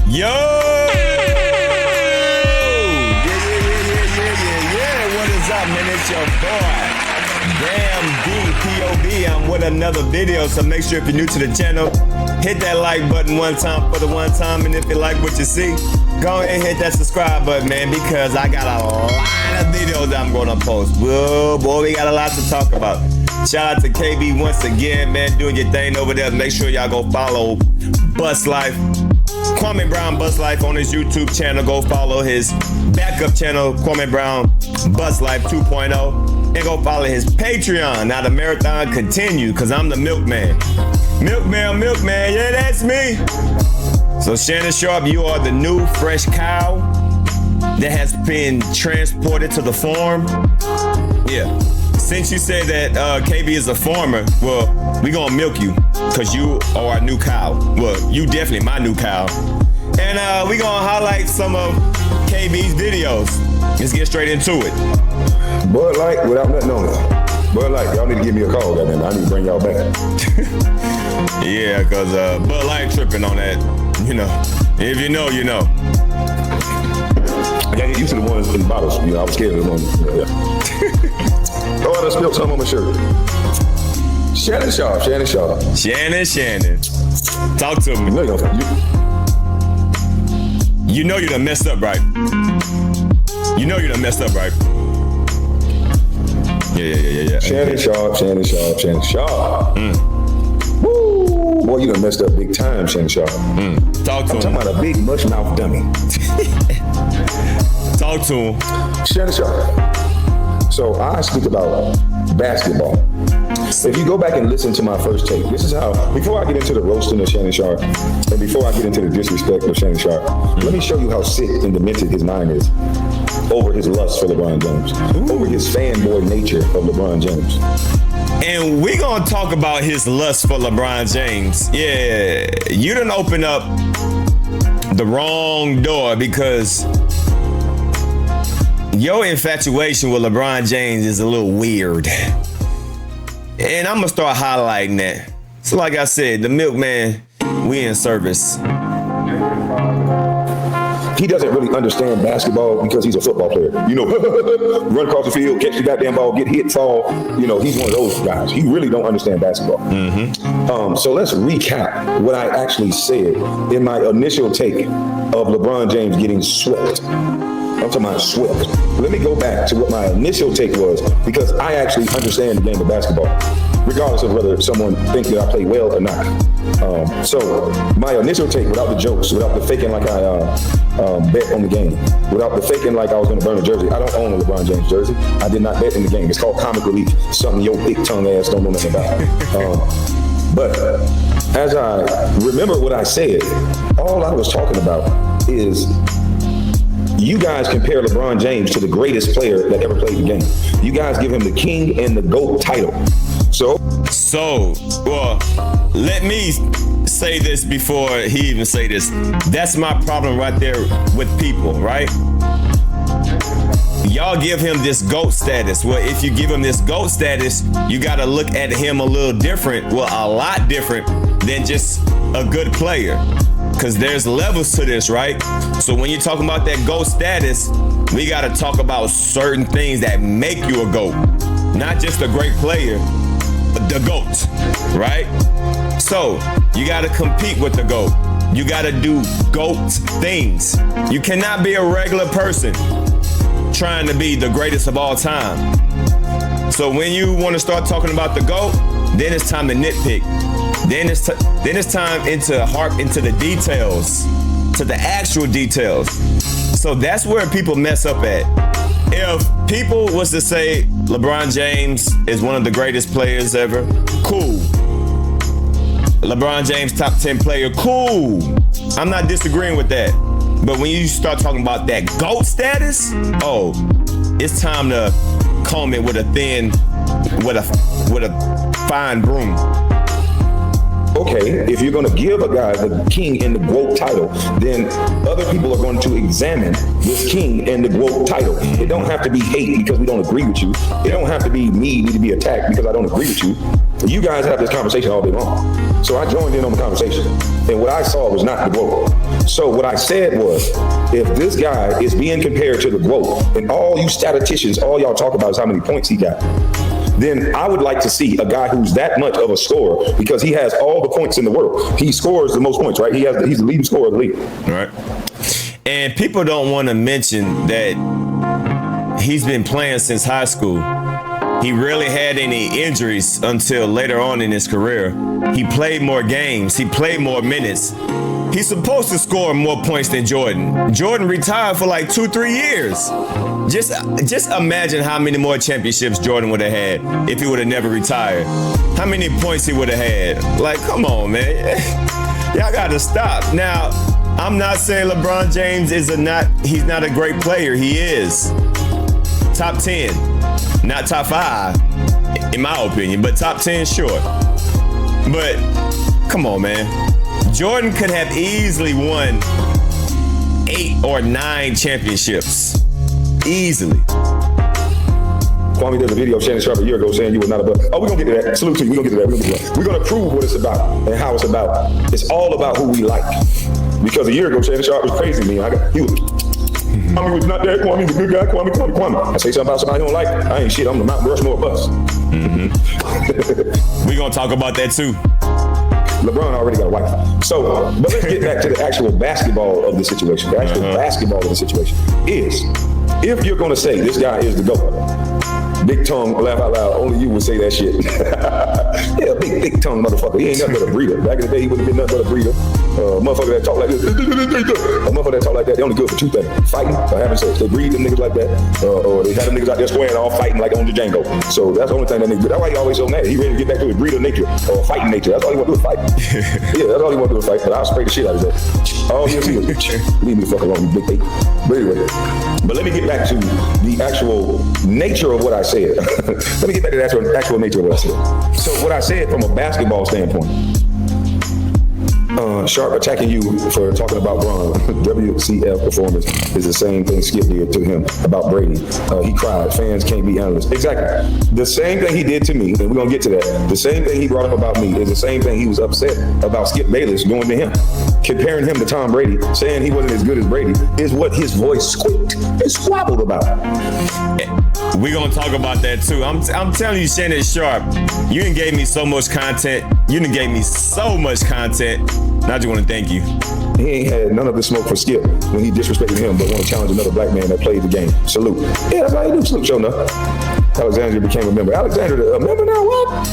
Yo! Yeah. What is up, man? It's your boy, Damn DPOB. I'm with another video, so make sure if you're new to the channel, hit that like button one time for the one time, and if you like what you see, go ahead and hit that subscribe button, man, because I got a lot of videos I'm gonna post. Whoa, boy, we got a lot to talk about. Shout out to KB once again, man, doing your thing over there. Make sure y'all go follow Bus Life, Kwame Brown Bus Life on his YouTube channel. Go follow his backup channel, Kwame Brown Bus Life 2.0. And go follow his Patreon. Now the marathon continues, because I'm the milkman. Milkman, yeah, that's me. So Shannon Sharpe, you are the new fresh cow that has been transported to the farm. Yeah. Since you said that KB is a farmer, well, we gonna milk you, because you are a new cow. Well, you definitely my new cow. And we gonna highlight some of KB's videos. Let's get straight into it. Bud Light without nothing on it. Bud Light, y'all need to give me a call, goddamn. I need to bring y'all back. Yeah, because Bud Light tripping on that. You know, if you know, you know. I gotta get used to the ones in bottles. You know, I was scared of the ones. Yeah. Oh, I done spilled some on my shirt. Shannon Sharpe. Shannon. Talk to me. You know you done messed up, right? Yeah. Shannon Sharpe. Woo! Boy, you done messed up big time, Shannon Sharpe. Talk to him. I'm talking about a big mush mouth dummy. Talk to him. Shannon Sharpe. So I speak about basketball. If you go back and listen to my first tape, this is how, before I get into the roasting of Shannon Sharpe, and before I get into the disrespect of Shannon Sharpe, let me show you how sick and demented his mind is over his lust for LeBron James, over his fanboy nature of LeBron James. And we're gonna talk about his lust for LeBron James. Yeah, you done opened up the wrong door, because your infatuation with LeBron James is a little weird. And I'm gonna start highlighting that. So like I said, the milkman, we in service. He doesn't really understand basketball because he's a football player. You know, run across the field, catch the goddamn ball, get hit, fall. You know, he's one of those guys. He really don't understand basketball. So let's recap what I actually said in my initial take of LeBron James getting swept. I'm talking about swept. Let me go back to what my initial take was, because I actually understand the game of basketball, regardless of whether someone thinks that I play well or not. So my initial take, without the jokes, without the faking like I bet on the game, without the faking like I was going to burn a jersey. I don't own a LeBron James jersey. I did not bet in the game. It's called comic relief, something your big tongue ass don't know nothing about. But as I remember what I said, all I was talking about is, you guys compare LeBron James to the greatest player that ever played the game. You guys give him the king and the GOAT title. So, well, let me say this before he even say this. That's my problem right there with people, right? Y'all give him this GOAT status. Well, if you give him this GOAT status, you got to look at him a little different, well, a lot different than just a good player. Because there's levels to this, right? So when you're talking about that GOAT status, we got to talk about certain things that make you a GOAT. Not just a great player, but the GOAT, right? So you got to compete with the GOAT. You got to do GOAT things. You cannot be a regular person trying to be the greatest of all time. So when you want to start talking about the GOAT, then it's time to nitpick. Then it's time into harp into the details, to the actual details. So that's where people mess up at. If people was to say LeBron James is one of the greatest players ever, cool. LeBron James top 10 player, cool. I'm not disagreeing with that. But when you start talking about that GOAT status, oh, it's time to comb it with a fine broom. Okay, if you're going to give a guy the king and the GOAT title, then other people are going to examine this king and the GOAT title. It don't have to be hate because we don't agree with you. It don't have to be me need to be attacked because I don't agree with you. You guys have this conversation all day long. So I joined in on the conversation. And what I saw was not the GWOAT. So what I said was, if this guy is being compared to the GWOAT, and all you statisticians, all y'all talk about is how many points he got, then I would like to see a guy who's that much of a scorer, because he has all the points in the world. He scores the most points, right? He's the leading scorer of the league. Right. And people don't want to mention that he's been playing since high school. He rarely had any injuries until later on in his career. He played more games. He played more minutes. He's supposed to score more points than Jordan. Jordan retired for like 2-3 years. Just imagine how many more championships Jordan would have had if he would have never retired. How many points he would have had. Like, come on, man. Y'all got to stop. Now, I'm not saying LeBron James he's not a great player. He is. Top 10. Not top 5, in my opinion, but top 10, sure. But, come on, man. Jordan could have easily won 8 or 9 championships. Easily. Kwame did a video of Shannon Sharpe a year ago saying you were not a bust. Oh, we're going to get to that. Salute to you. We're going to get to that. We're going to prove what it's about and how it's about. It's all about who we like. Because a year ago, Shannon Sharpe was crazy to me. He was... Kwame was not there. Kwame was a good guy. Kwame. I say something about somebody I don't like. I ain't shit. I'm the Mount Rushmore bust. We're going to talk about that too. LeBron already got a wife. So, but let's get back to the actual basketball of the situation. The actual basketball of the situation is, if you're going to say this guy is the GOAT, big tongue, laugh out loud, only you would say that shit. Yeah, big tongue motherfucker. He ain't nothing but a breeder. Back in the day, he wouldn't have been nothing but a breeder. Motherfucker that talk like this. A motherfucker that talk like that, they only good for 2 things. Fighting or having sex. They breed them niggas like that. Or they have them niggas out there squaring off fighting like on the Django. So that's the only thing that nigga do. That's why he always so mad. He ready to get back to his breeder nature or fighting nature. That's all he want to do is fight. Yeah, that's all he want to do is fight. But I'll spray the shit out of that. All he'll see is, leave me the fuck alone, you big ape. But anyway, but let me get back to the actual nature of what I said. Let me get back to the actual nature of what I said. So what I said from a basketball standpoint, Sharpe attacking you for talking about Bron. WCF performance is the same thing Skip did to him about Brady. He cried. Fans can't be analysts. Exactly. The same thing he did to me, and we're going to get to that. The same thing he brought up about me is the same thing he was upset about Skip Bayless going to him. Comparing him to Tom Brady, saying he wasn't as good as Brady, is what his voice squeaked and squabbled about. We're going to talk about that too. I'm telling you, Shannon Sharpe, you done gave me so much content. You done gave me so much content. And I just want to thank you. He ain't had none of the smoke for Skip when he disrespected him, but want to challenge another black man that played the game. Salute. Yeah, that's how you do. Salute, sure enough. Alexandria became a member. Alexandria, a member now? What?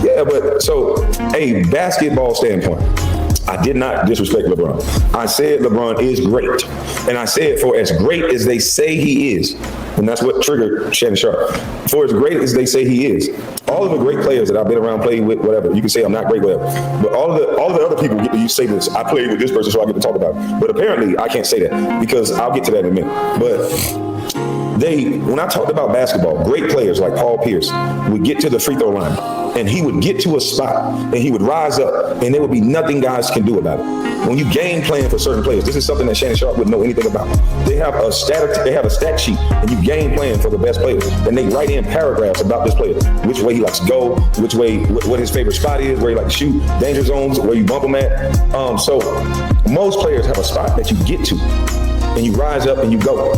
Yeah, but so, a basketball standpoint, I did not disrespect LeBron. I said LeBron is great. And I said for as great as they say he is, and that's what triggered Shannon Sharpe. For as great as they say he is, all of the great players that I've been around playing with, whatever, you can say I'm not great, whatever. But all of the other people get to say this. I played with this person, so I get to talk about it. But apparently, I can't say that because I'll get to that in a minute. But when I talked about basketball, great players like Paul Pierce would get to the free throw line and he would get to a spot and he would rise up and there would be nothing guys can do about it. When you game plan for certain players, this is something that Shannon Sharpe wouldn't know anything about. They have a stat sheet and you game plan for the best players and they write in paragraphs about this player, which way he likes to go, which way, what his favorite spot is, where he likes to shoot, danger zones, where you bump him at. So most players have a spot that you get to and you rise up and you go.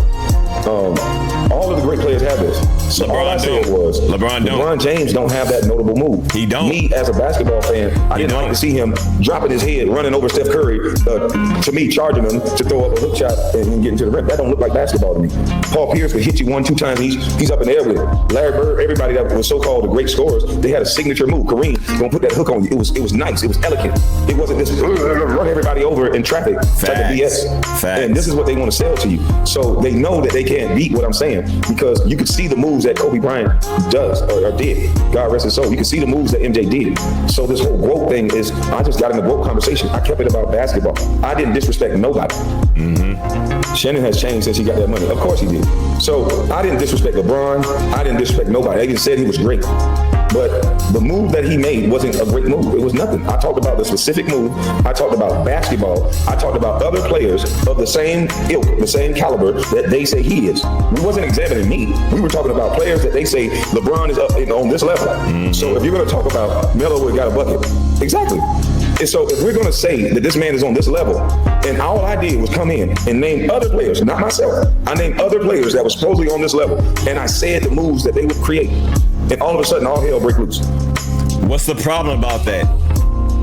All of the great players have this. So all I said was LeBron James don't have that notable move. He don't. Me as a basketball fan, I didn't like to see him dropping his head, running over Steph Curry, to me charging him to throw up a hook shot and get into the rim. That don't look like basketball to me. Paul Pierce could hit you 1-2 times. He's up in the air with it. Larry Bird, everybody that was so-called the great scorers, they had a signature move. Kareem gonna put that hook on you. It was nice. It was elegant. It wasn't this run everybody over in traffic type of BS. Facts. And this is what they want to sell to you. So they know that they can't beat what I'm saying because you could see the moves that Kobe Bryant does or did. God rest his soul. You can see the moves that MJ did. So this whole GOAT thing is, I just got in the GOAT conversation. I kept it about basketball. I didn't disrespect nobody. Shannon has changed since he got that money. Of course he did. So I didn't disrespect LeBron. I didn't disrespect nobody. I even said he was great. But the move that he made wasn't a great move. It was nothing. I talked about the specific move. I talked about basketball. I talked about other players of the same ilk, the same caliber that they say he is. We wasn't examining me. We were talking about players that they say LeBron is up on this level. Mm-hmm. So if you're going to talk about Melo who got a bucket, exactly. And so if we're going to say that this man is on this level, and all I did was come in and name other players, not myself. I named other players that were supposedly on this level, and I said the moves that they would create. And all of a sudden, all hell break loose. What's the problem about that?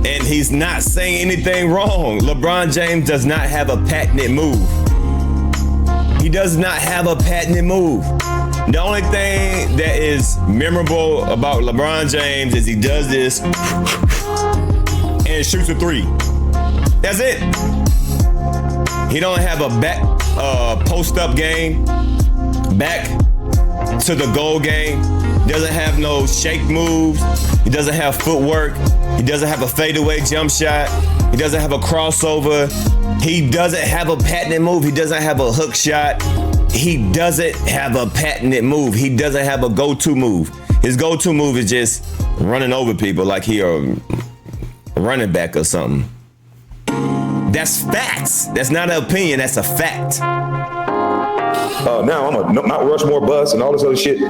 And he's not saying anything wrong. LeBron James does not have a patented move. He does not have a patented move. The only thing that is memorable about LeBron James is he does this and shoots a three. That's it. He don't have a back post-up game, back to the goal game. He doesn't have no shake moves. He doesn't have footwork. He doesn't have a fadeaway jump shot. He doesn't have a crossover. He doesn't have a patented move. He doesn't have a hook shot. He doesn't have a patented move. He doesn't have a go-to move. His go-to move is just running over people like he a running back or something. That's facts. That's not an opinion. That's a fact. Now I'm a Mount Rushmore buzz and all this other shit.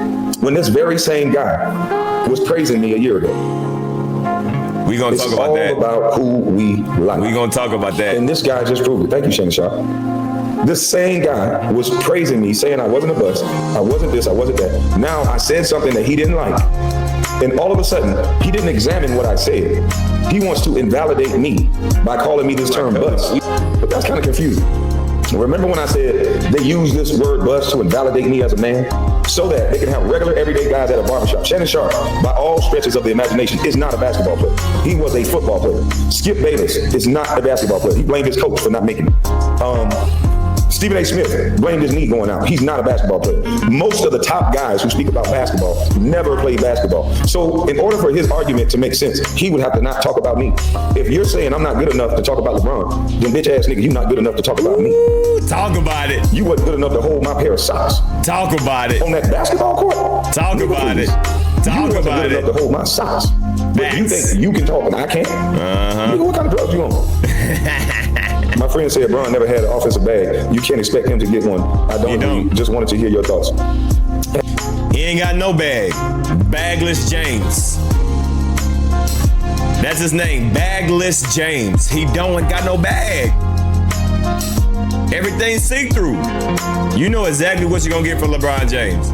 When this very same guy was praising me a year ago. We're going to talk about that. It's all about who we like. We're going to talk about that. And this guy just proved it. Thank you, Shannon Sharpe. This same guy was praising me, saying I wasn't a bust, I wasn't this, I wasn't that. Now I said something that he didn't like. And all of a sudden, he didn't examine what I said. He wants to invalidate me by calling me this term bust. But that's kind of confusing. Remember when I said they use this word bust to invalidate me as a man so that they can have regular everyday guys at a barbershop? Shannon Sharpe, by all stretches of the imagination, is not a basketball player. He was a football player. Skip Bayless is not a basketball player. He blamed his coach for not making it. Stephen A. Smith blamed his knee going out. He's not a basketball player. Most of the top guys who speak about basketball never played basketball. So in order for his argument to make sense, he would have to not talk about me. If you're saying I'm not good enough to talk about LeBron, then bitch ass nigga, you're not good enough to talk about me. Talk about it. You wasn't good enough to hold my pair of socks. Talk about it. On that basketball court? Talk about it. Talk about it. You wasn't good enough to hold my socks. But you think you can talk and I can't? Nigga, what kind of drugs you on? My friend said LeBron never had an offensive bag. You can't expect him to get one. I don't. Just wanted to hear your thoughts. He ain't got no bag. Bagless James. That's his name. Bagless James. He don't got no bag. Everything's see-through. You know exactly what you're gonna get from LeBron James.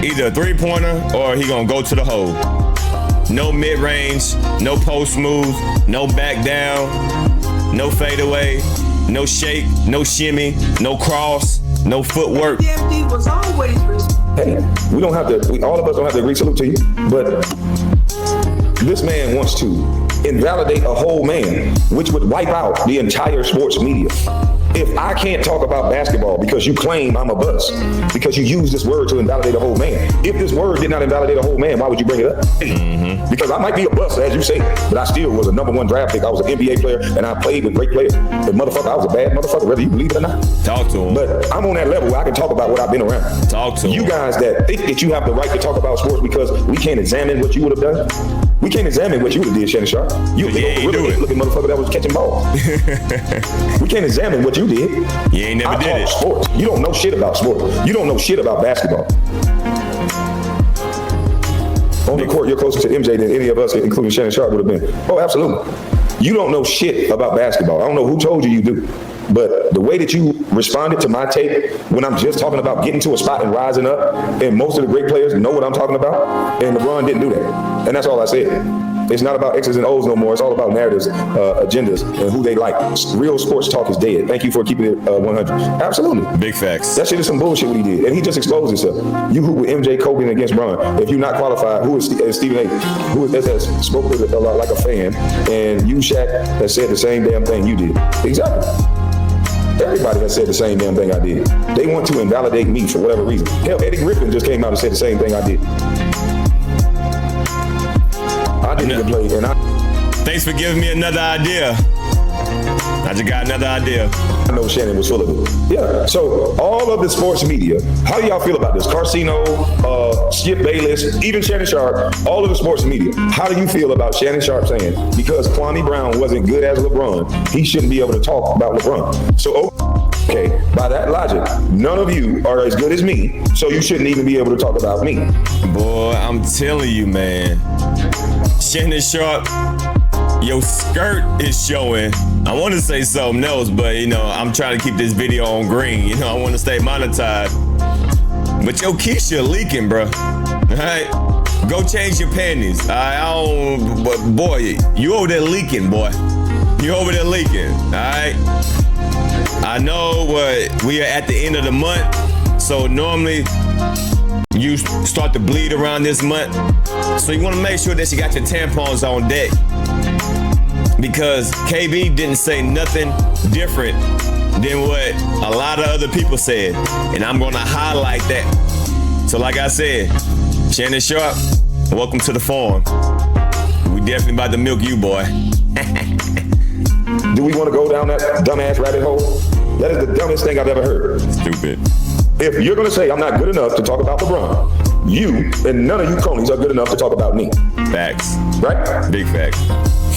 Either a three-pointer or he gonna go to the hole. No mid-range, no post move, no back down. No fadeaway, no shake, no shimmy, no cross, no footwork. DMD was always hey, we don't have to, all of us don't have to agree. Salute to you. But this man wants to invalidate a whole man, which would wipe out the entire sports media. If I can't talk about basketball because you claim I'm a bust, because you use this word to invalidate a whole man. If this word did not invalidate a whole man, why would you bring it up? Mm-hmm. Because I might be a bust, as you say, but I still was a #1 draft pick. I was an NBA player, and I played with great players. But motherfucker, I was a bad motherfucker, whether you believe it or not. Talk to him. But I'm on that level where I can talk about what I've been around. Talk to him. You guys that think that you have the right to talk about sports because we can't examine what you would have done. We can't examine what you would have did, Shannon Sharpe. You a big old gorilla looking motherfucker that was catching balls. We can't examine what you did. You ain't never did it. Sports. You don't know shit about sports. You don't know shit about basketball. On the court, you're closer to MJ than any of us, including Shannon Sharpe, would have been. Oh, absolutely. You don't know shit about basketball. I don't know who told you do. But the way that you responded to my tape when I'm just talking about getting to a spot and rising up, and most of the great players know what I'm talking about, and LeBron didn't do that. And that's all I said. It's not about X's and O's no more. It's all about narratives, agendas, and who they like. Real sports talk is dead. Thank you for keeping it 100. Absolutely. Big facts. That shit is some bullshit what he did. And he just exposed himself. You hoop with MJ, Kobe, and against Bron. If you're not qualified, who is Stephen A? Who has spoke with it a lot like a fan, and you, Shaq, has said the same damn thing you did. Exactly. Everybody has said the same damn thing I did. They want to invalidate me for whatever reason. Hell, Eddie Griffin just came out and said the same thing I did. I didn't even play, and Thanks for giving me another idea. I just got another idea. I know Shannon was full of it. Yeah. So all of the sports media, how do y'all feel about this? Carcino, Skip Bayless, even Shannon Sharpe, all of the sports media. How do you feel about Shannon Sharpe saying because Kwame Brown wasn't good as LeBron, he shouldn't be able to talk about LeBron? So okay, by that logic, none of you are as good as me, so you shouldn't even be able to talk about me. Boy, I'm telling you, man. Shannon Sharpe, your skirt is showing. I want to say something else, but I'm trying to keep this video on green. I want to stay monetized. But your Keisha leaking, bro. All right, go change your panties. But boy, you over there leaking, boy. You over there leaking. All right. I know we are at the end of the month, so normally you start to bleed around this month. So you want to make sure that you got your tampons on deck, because KB didn't say nothing different than what a lot of other people said, and I'm going to highlight that. So like I said, Shannon Sharpe, welcome to the farm. We definitely about to milk you, boy. Do we want to go down that dumbass rabbit hole? That is the dumbest thing I've ever heard. Stupid. If you're going to say I'm not good enough to talk about LeBron, you and none of you conies are good enough to talk about me. Facts. Right? Big facts.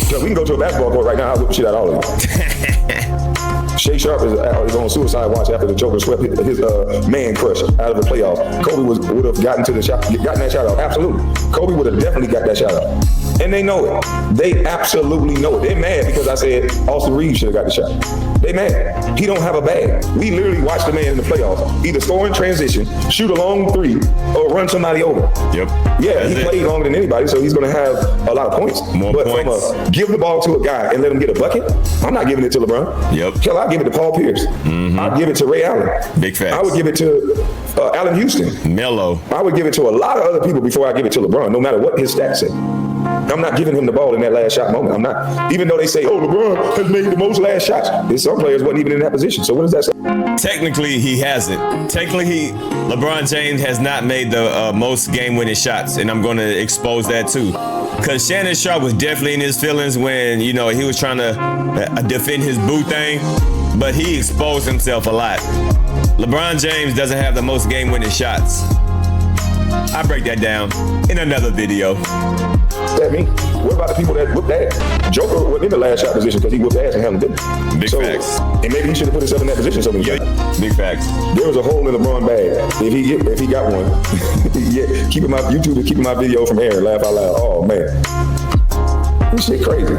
Because we can go to a basketball court right now, I'll whip the shit out of all of you. Shay Sharpe is on suicide watch after the Joker swept his man crush out of the playoffs. Kobe would have gotten that shot out. Absolutely. Kobe would have definitely got that shot out. And they know it. They absolutely know it. They're mad because I said Austin Reeves should have got the shot. They mad. He don't have a bag. We literally watched the man in the playoffs either score in transition, shoot a long three, or run somebody over. Yep. Yeah, he played longer than anybody, so he's going to have a lot of points. More points. From give the ball to a guy and let him get a bucket, I'm not giving it to LeBron. Yep. Hell, I'll give it to Paul Pierce. Mm-hmm. I'll give it to Ray Allen. Big facts. I would give it to Allen Houston. Melo. I would give it to a lot of other people before I give it to LeBron, no matter what his stats say. I'm not giving him the ball in that last shot moment. I'm not. Even though they say, oh, LeBron has made the most last shots. Some players wasn't even in that position. So what does that say? Technically, he hasn't. Technically, LeBron James has not made the most game-winning shots, and I'm going to expose that too. Because Shannon Sharpe was definitely in his feelings when, he was trying to defend his boo thing, but he exposed himself a lot. LeBron James doesn't have the most game-winning shots. I break that down in another video. That mean? What about the people that whooped ass? Joker wasn't in the last shot position because he whooped ass and held him didn't. Big facts. And maybe he should have put himself in that position. Big facts. There was a hole in LeBron bag. If he got one, yeah, keeping my YouTube and keeping my video from airing. Laugh out loud. Oh man, this shit crazy.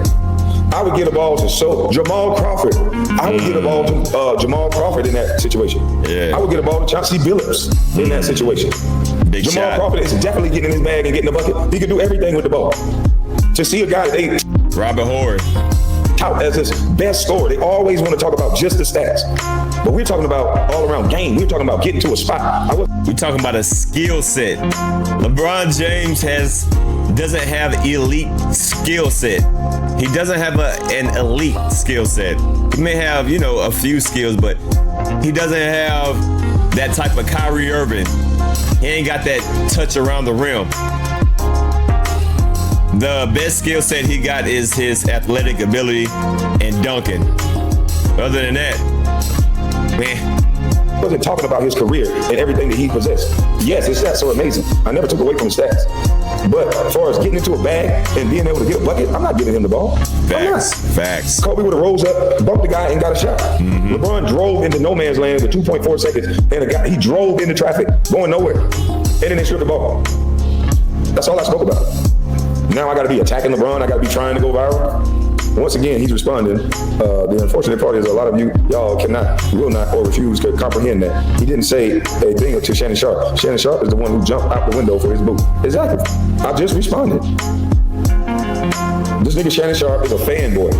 I would get a ball to Jamal Crawford. I would get a ball to Jamal Crawford in that situation. Yeah. I would get a ball to Chauncey Billups in that situation. Big Jamal shot. Crawford is definitely getting in his bag and getting the bucket. He can do everything with the ball. To see a guy Robert Horry tout as his best scorer, they always want to talk about just the stats. But we're talking about all around game. We're talking about getting to a spot. We're talking about a skill set. LeBron James doesn't have elite skill set. He doesn't have an elite skill set. He may have, a few skills, but he doesn't have that type of Kyrie Irving. He ain't got that touch around the rim. The best skill set he got is his athletic ability and dunking. Other than that, man. Wasn't talking about his career and everything that he possessed. Yes, his stats are amazing. I never took away from his stats. But as far as getting into a bag and being able to get a bucket, I'm not giving him the ball. Facts. Kobe would have rose up, bumped the guy, and got a shot. Mm-hmm. LeBron drove into no man's land with 2.4 seconds, and he drove into traffic, going nowhere, and then they stripped the ball. That's all I spoke about. Now I got to be attacking LeBron. I got to be trying to go viral. Once again, he's responding. The unfortunate part is a lot of y'all will not, or refuse to comprehend that. He didn't say a thing to Shannon Sharpe. Shannon Sharpe is the one who jumped out the window for his boot. Exactly. I just responded. This nigga Shannon Sharpe is a fanboy.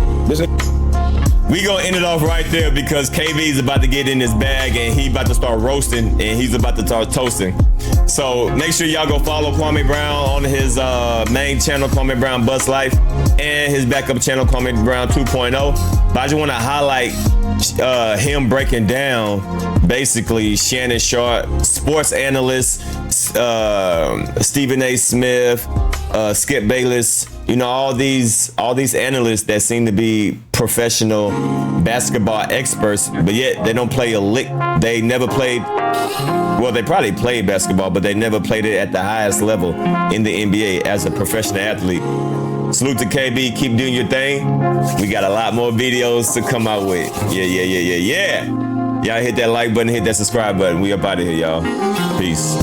We gonna end it off right there because KB's about to get in his bag and he about to start roasting and he's about to start toasting. So make sure y'all go follow Kwame Brown on his main channel, Kwame Brown Bust Life, and his backup channel, Kwame Brown 2.0. But I just want to highlight him breaking down basically Shannon Sharpe, sports analyst, Stephen A. Smith, Skip Bayless, you know, all these analysts that seem to be professional basketball experts, but yet they don't play a lick. They never played, well, they probably played basketball, but they never played it at the highest level in the NBA as a professional athlete. Salute to KB, keep doing your thing. We got a lot more videos to come out with. Yeah. Y'all hit that like button, hit that subscribe button. We up out of here, y'all. Peace.